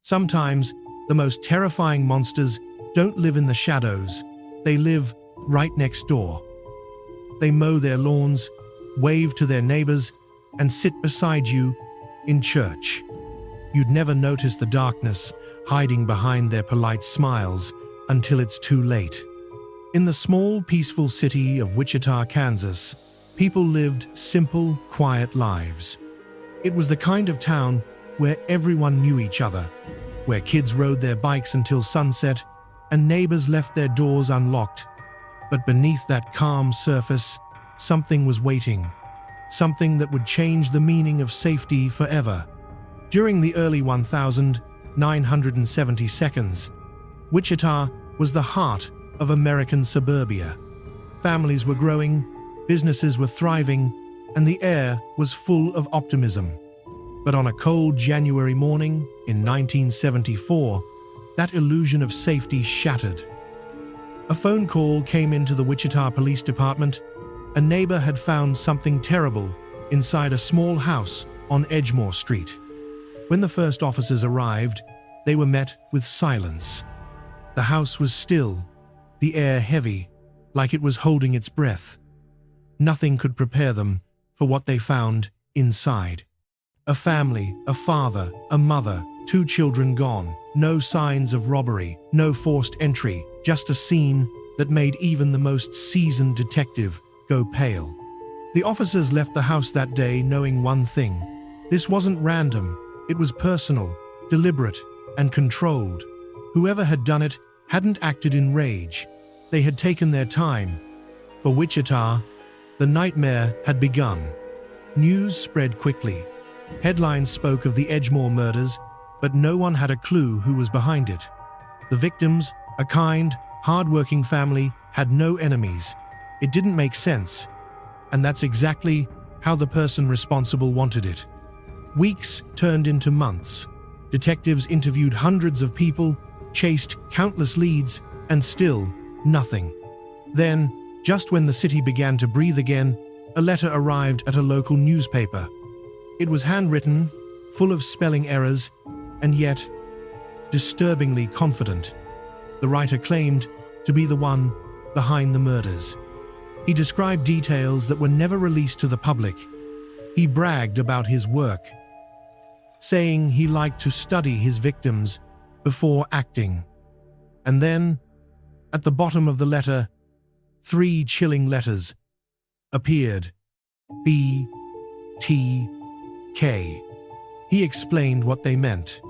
Sometimes, the most terrifying monsters don't live in the shadows. They live right next door. They mow their lawns, wave to their neighbors, and sit beside you in church. You'd never notice the darkness hiding behind their polite smiles until it's too late. In the small, peaceful city of Wichita, Kansas, people lived simple, quiet lives. It was the kind of town where everyone knew each other, where kids rode their bikes until sunset and neighbors left their doors unlocked. But beneath that calm surface, something was waiting, something that would change the meaning of safety forever. During the early 1970s, Wichita was the heart of American suburbia. Families were growing, businesses were thriving, and the air was full of optimism. But on a cold January morning in 1974, that illusion of safety shattered. A phone call came into the Wichita Police Department. A neighbor had found something terrible inside a small house on Edgemore Street. When the first officers arrived, they were met with silence. The house was still, the air heavy, like it was holding its breath. Nothing could prepare them for what they found inside. A family, a father, a mother, 2 children gone, no signs of robbery, no forced entry, just a scene that made even the most seasoned detective go pale. The officers left the house that day knowing one thing: this wasn't random, it was personal, deliberate, and controlled. Whoever had done it hadn't acted in rage. They had taken their time. For Wichita, the nightmare had begun. News spread quickly. Headlines spoke of the Edgemore murders, but no one had a clue who was behind it. The victims, a kind, hard-working family, had no enemies. It didn't make sense, and that's exactly how the person responsible wanted it. Weeks turned into months. Detectives interviewed hundreds of people, chased countless leads, and still nothing. Then, just when the city began to breathe again, a letter arrived at a local newspaper. It was handwritten, full of spelling errors, and yet disturbingly confident. The writer claimed to be the one behind the murders. He described details that were never released to the public. He bragged about his work, saying he liked to study his victims before acting. And then, at the bottom of the letter, 3 chilling letters appeared: B, T, K. He explained what they meant.